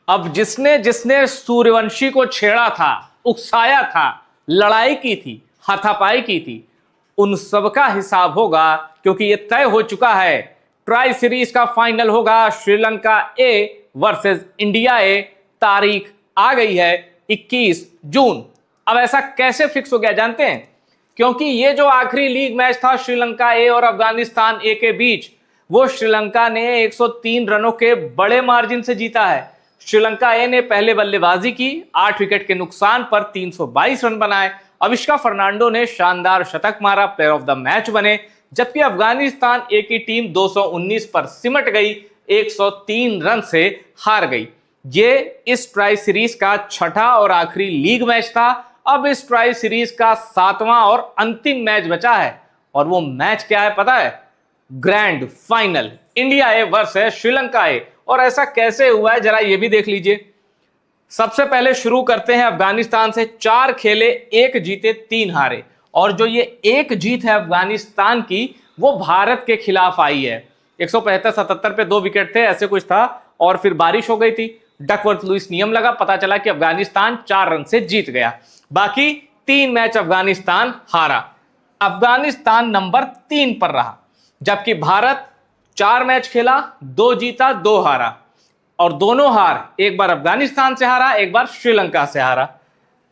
अब जिसने जिसने सूर्यवंशी को छेड़ा था, उकसाया था, लड़ाई की थी, हाथापाई की थी, उन सबका हिसाब होगा, क्योंकि यह तय हो चुका है। ट्राई सीरीज का फाइनल होगा श्रीलंका ए वर्सेस इंडिया ए। तारीख आ गई है 21 जून। अब ऐसा कैसे फिक्स हो गया जानते हैं? क्योंकि ये जो आखिरी लीग मैच था श्रीलंका ए और अफगानिस्तान ए के बीच, वो श्रीलंका ने 103 रनों के बड़े मार्जिन से जीता है। श्रीलंका ए ने पहले बल्लेबाजी की, 8 विकेट के नुकसान पर 322 रन बनाए। अविष्का फर्नांडो ने शानदार शतक मारा, प्लेयर ऑफ द मैच बने। जबकि अफगानिस्तान ए की टीम 219 पर सिमट गई, 103 रन से हार गई। ये इस ट्राई सीरीज का छठा और आखिरी लीग मैच था। अब इस ट्राई सीरीज का 7वां और अंतिम मैच बचा है, और वो मैच क्या है पता है? Grand final, India A versus Sri Lanka A. और ऐसा कैसे हुआ है जरा ये भी देख लीजिए। सबसे पहले शुरू करते हैं अफगानिस्तान से। 4 खेले, 1 जीते, 3 हारे। और जो ये 1 जीत है अफगानिस्तान की, वो भारत के खिलाफ आई है। 175-77 पे 2 विकेट थे, ऐसे कुछ था, और फिर बारिश हो गई थी। डकवर्थ लुइस नियम लगा, पता चला कि अफगानिस्तान 4 रन से जीत गया। बाकी 3 मैच अफगानिस्तान हारा। अफगानिस्तान नंबर 3 पर रहा, जबकि भारत 4 मैच खेला, 2 जीता, 2 हारा। और दोनों हार, एक बार अफगानिस्तान से हारा, एक बार श्रीलंका से हारा।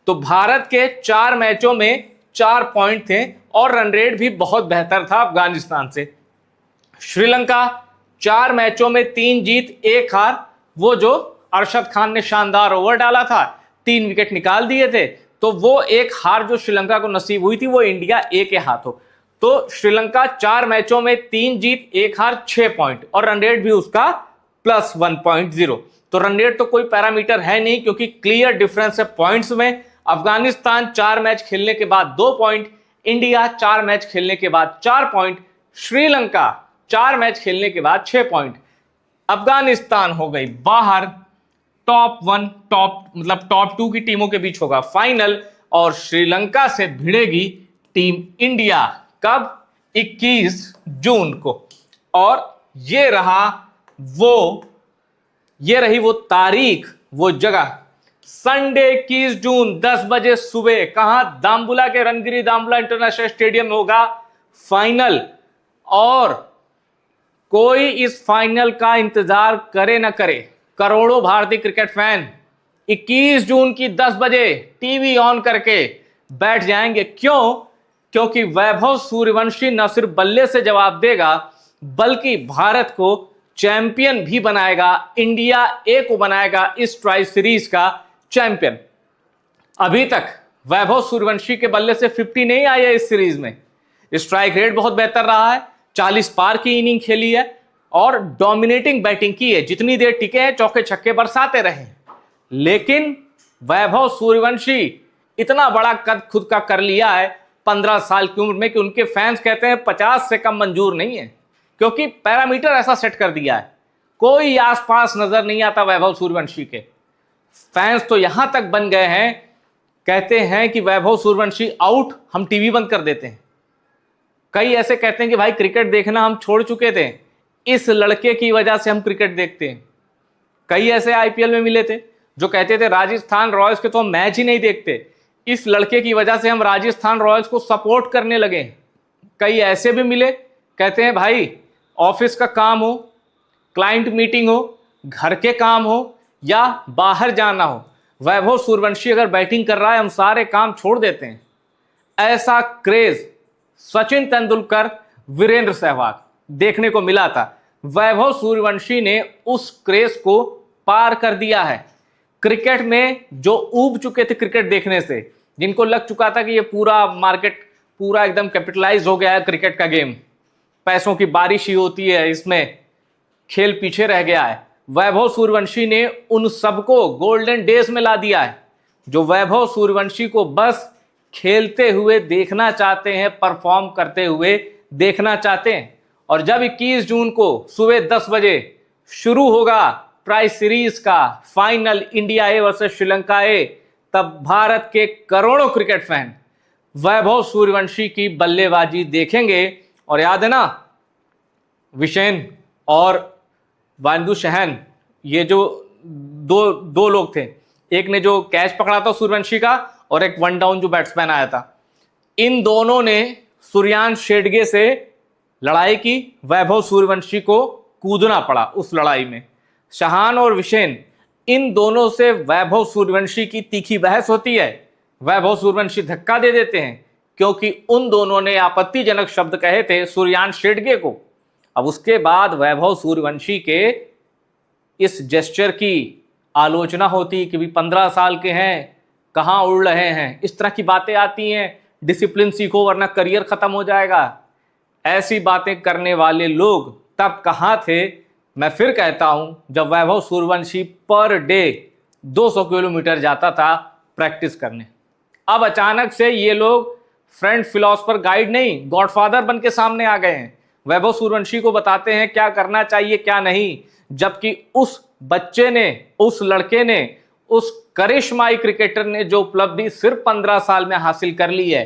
तो भारत के 4 मैचों में 4 पॉइंट थे, और रन रेट भी बहुत बेहतर था अफगानिस्तान से। श्रीलंका 4 मैचों में 3 जीत, 1 हार। वो जो अरशद खान ने शानदार ओवर डाला था, 3 विकेट निकाल दिए थे, तो वो 1 हार जो श्रीलंका को नसीब हुई थी, वो इंडिया ए के हाथों। तो श्रीलंका 4 मैचों में 3 जीत, 1 हार, 6 पॉइंट, और रन रेट भी उसका प्लस 1.0। तो रन रेट तो कोई पैरामीटर है नहीं, क्योंकि क्लियर डिफरेंस है पॉइंट्स में। अफगानिस्तान 4 मैच खेलने के बाद 2 पॉइंट, इंडिया 4 मैच खेलने के बाद 4 पॉइंट, श्रीलंका 4 मैच खेलने के बाद 6 पॉइंट। अफगानिस्तान हो गई बाहर। टॉप 1 टॉप 2 की टीमों के बीच होगा फाइनल, और श्रीलंका से भिड़ेगी टीम इंडिया। कब? 21 जून को। और ये रही वो तारीख, वो जगह, संडे 21 जून 10 बजे सुबह। कहां? दाम्बुला के रणगिरी दाम्बुला इंटरनेशनल स्टेडियम में होगा फाइनल। और कोई इस फाइनल का इंतजार करे ना करे, करोड़ों भारतीय क्रिकेट फैन 21 जून की 10 बजे टीवी ऑन करके बैठ जाएंगे। क्यों? क्योंकि वैभव सूर्यवंशी न सिर्फ बल्ले से जवाब देगा, बल्कि भारत को चैंपियन भी बनाएगा, इंडिया ए को बनाएगा इस ट्राई सीरीज का चैंपियन। अभी तक वैभव सूर्यवंशी के बल्ले से 50 नहीं आई है इस सीरीज में। स्ट्राइक रेट बहुत बेहतर रहा है, 40 पार की इनिंग खेली है, और डोमिनेटिंग बैटिंग की है। जितनी देर टिके हैं, चौके छक्के बरसाते रहे। लेकिन वैभव सूर्यवंशी इतना बड़ा कद खुद का कर लिया है 15 साल की उम्र में, कि उनके फैंस कहते हैं 50 से कम मंजूर नहीं है, क्योंकि पैरामीटर ऐसा सेट कर दिया है। कोई आसपास नजर नहीं आता वैभव सूर्यवंशी के। फैंस तो यहां तक बन गए हैं, कहते हैं कि वैभव सूर्यवंशी आउट, हम टीवी बंद कर देते हैं। कई ऐसे कहते हैं कि भाई क्रिकेट देखना हम छोड़ चुके थे, इस लड़के की वजह से हम क्रिकेट देखते हैं। कई ऐसे आईपीएल में मिले थे जो कहते थे राजस्थान रॉयल्स के तो हम मैच ही नहीं देखते, इस लड़के की वजह से हम राजस्थान रॉयल्स को सपोर्ट करने लगे। कई ऐसे भी मिले, कहते हैं भाई ऑफिस का काम हो, क्लाइंट मीटिंग हो, घर के काम हो, या बाहर जाना हो, वैभव सूर्यवंशी अगर बैटिंग कर रहा है, हम सारे काम छोड़ देते हैं। ऐसा क्रेज सचिन तेंदुलकर, वीरेंद्र सहवाग देखने को मिला था। वैभव सूर्यवंशी ने उस क्रेज को पार कर दिया है। क्रिकेट में जो ऊब चुके थे क्रिकेट देखने से, जिनको लग चुका था कि ये पूरा मार्केट पूरा एकदम कैपिटलाइज हो गया है, क्रिकेट का गेम पैसों की बारिश ही होती है, इसमें खेल पीछे रह गया है, वैभव सूर्यवंशी ने उन सबको गोल्डन डेज में ला दिया है, जो वैभव सूर्यवंशी को बस खेलते हुए देखना चाहते हैं, परफॉर्म करते हुए देखना चाहते हैं। और जब 21 जून को सुबह 10 बजे शुरू होगा ट्राई सीरीज का final, India A versus Sri Lanka A, तब भारत के करोड़ों क्रिकेट फैन वैभव सूर्यवंशी की बल्लेबाजी देखेंगे। और याद है ना, विशेन और वांदू शहन, ये जो दो लोग थे, एक ने जो कैच पकड़ा था सूर्यवंशी का और एक वन डाउन जो बैट्समैन आया था। इन दोनों ने सूर्यांश शेडगे से लड़ाई की, वैभव सूर्यवंशी को कूदना पड़ा उस लड़ाई में। शहान और विशेन, इन दोनों से वैभव सूर्यवंशी की तीखी बहस होती है। वैभव सूर्यवंशी धक्का दे देते हैं क्योंकि उन दोनों ने आपत्तिजनक शब्द कहे थे सूर्यांश शेडगे को। अब उसके बाद वैभव सूर्यवंशी के इस जेस्चर की आलोचना होती कि भी 15 साल के हैं, कहाँ उड़ रहे हैं, इस तरह की बातें आती हैं, डिसिप्लिन सीखो वरना करियर खत्म हो जाएगा। ऐसी बातें करने वाले लोग तब कहाँ थे? मैं फिर कहता हूं, जब Vaibhav Suryavanshi per day 200 kilometre जाता था प्रैक्टिस करने। अब अचानक से ये लोग फ्रेंड, फिलोसफर, गाइड नहीं, गॉडफादर बन के सामने आ गए हैं। वैभव सूर्यवंशी को बताते हैं क्या करना चाहिए क्या नहीं, जबकि उस बच्चे ने, उस लड़के ने, उस करिश्माई क्रिकेटर ने जो उपलब्धि सिर्फ 15 साल में हासिल कर ली है,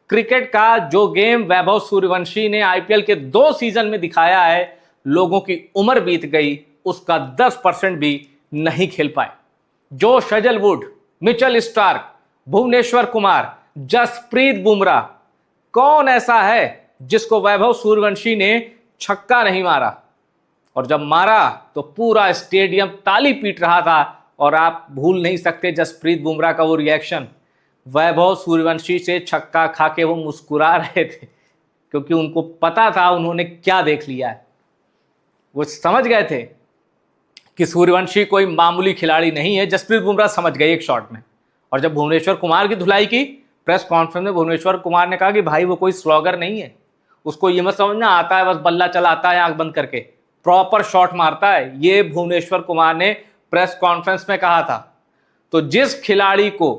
क्रिकेट का जो गेम वैभव सूर्यवंशी ने आईपीएल के 2 सीजन में दिखाया है, लोगों की उम्र बीत गई, उसका 10% भी नहीं खेल पाए। Josh Hazlewood, Mitchell Starc, Bhuvneshwar Kumar, Jasprit Bumrah, कौन ऐसा है जिसको वैभव सूर्यवंशी ने छक्का नहीं मारा? और जब मारा तो पूरा स्टेडियम ताली पीट रहा था। और आप भूल नहीं सकते जसप्रीत बुमराह का वो रिएक्शन। वैभव सूर्यवंशी से छक्का खा के वो मुस्कुरा रहे थे क्योंकि उनको पता था उन्होंने क्या देख लिया है। वो समझ गए थे कि सूर्यवंशी कोई मामूली खिलाड़ी नहीं है। जसप्रीत बुमराह समझ गए एक शॉट में। और जब भुवनेश्वर कुमार की धुलाई की प्रेस कॉन्फ्रेंस में, भुवनेश्वर कुमार ने कहा कि भाई वो कोई स्लॉगर नहीं है, उसको ये मत समझना आता है बस बल्ला चलाता है आंख बंद करके, प्रॉपर शॉट मारता है। ये भुवनेश्वर कुमार ने प्रेस कॉन्फ्रेंस में कहा था। तो जिस खिलाड़ी को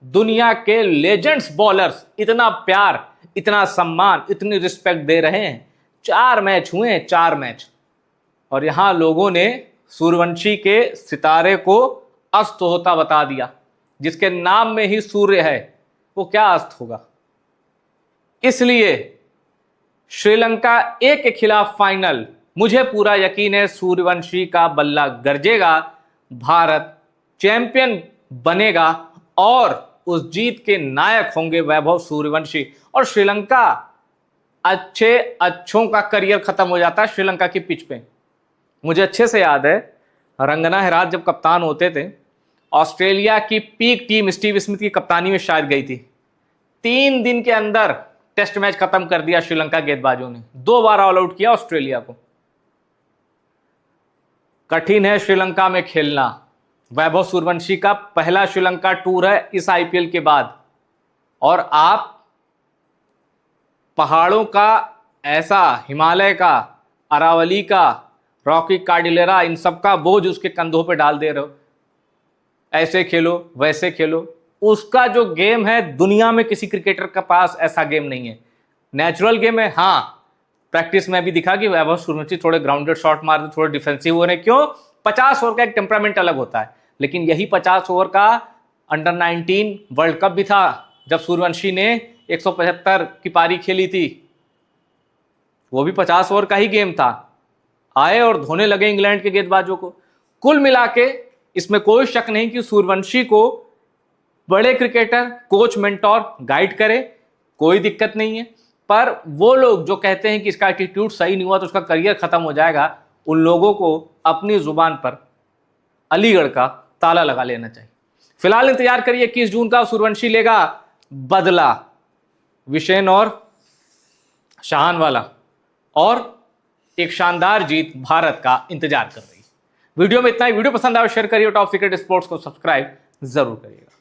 दुनिया के लेजेंड्स बॉलर्स इतना प्यार, इतना सम्मान, इतनी रिस्पेक्ट दे रहे हैं, 4 मैच हुए, 4 मैच, और यहां लोगों ने सूर्यवंशी के सितारे को अस्त होता बता दिया। जिसके नाम में ही सूर्य है वो क्या अस्त होगा? इसलिए श्रीलंका ए के खिलाफ फाइनल, मुझे पूरा यकीन है सूर्यवंशी का बल्ला गरजेगा, भारत चैंपियन बनेगा और उस जीत के नायक होंगे वैभव सूर्यवंशी। और श्रीलंका अच्छों का करियर खत्म हो जाता है श्रीलंका की पिच पे। मुझे अच्छे से याद है रंगना हेराथ जब कप्तान होते थे, ऑस्ट्रेलिया की पीक टीम स्टीव स्मिथ की कप्तानी में शायद गई थी। 3 दिन के अंदर टेस्ट मैच खत्म कर दिया श्रीलंका गेंदबाजों ने, 2 बार ऑल आउट किया ऑस्ट्रेलिया को। कठिन है श्रीलंका में खेलना। वैभव सूर्यवंशी का पहला श्रीलंका टूर है इस आईपीएल के बाद, और आप पहाड़ों का ऐसा, हिमालय का, अरावली का, रॉकी कार्डिलेरा, इन सब का बोझ उसके कंधों पे डाल दे रहे हो। ऐसे खेलो वैसे खेलो, उसका जो गेम है दुनिया में किसी क्रिकेटर के पास ऐसा गेम नहीं है। नेचुरल गेम है। हाँ, प्रैक्टिस में भी दिखा कि वैभव सूर्यवंशी थोड़े ग्राउंडेड शॉट मारते, थोड़े डिफेंसिव हो रहे। क्यों? 50 ओवर का एक टेम्परामेंट अलग होता है। लेकिन यही 50 ओवर का अंडर 19 वर्ल्ड कप भी था जब सूर्यवंशी ने 175 की पारी खेली थी। वो भी 50 ओवर का ही गेम था। आए और धोने लगे इंग्लैंड के गेंदबाजों को। कुल मिला के इसमें कोई शक नहीं कि सूर्यवंशी को बड़े क्रिकेटर, कोच, मेंटोर गाइड करे, कोई दिक्कत नहीं है। पर वो लोग जो कहते हैं कि इसका एटीट्यूड सही नहीं हुआ तो उसका करियर खत्म हो जाएगा, उन लोगों को अपनी जुबान पर अलीगढ़ का ताला लगा लेना चाहिए। फिलहाल इंतजार करिए 21 जून का, सूर्यवंशी लेगा बदला विशेन और शाहान वाला, और एक शानदार जीत भारत का इंतजार कर रही है। वीडियो में इतना ही। वीडियो पसंद आए शेयर करिए, टॉप सीक्रेट स्पोर्ट्स को सब्सक्राइब जरूर करिएगा।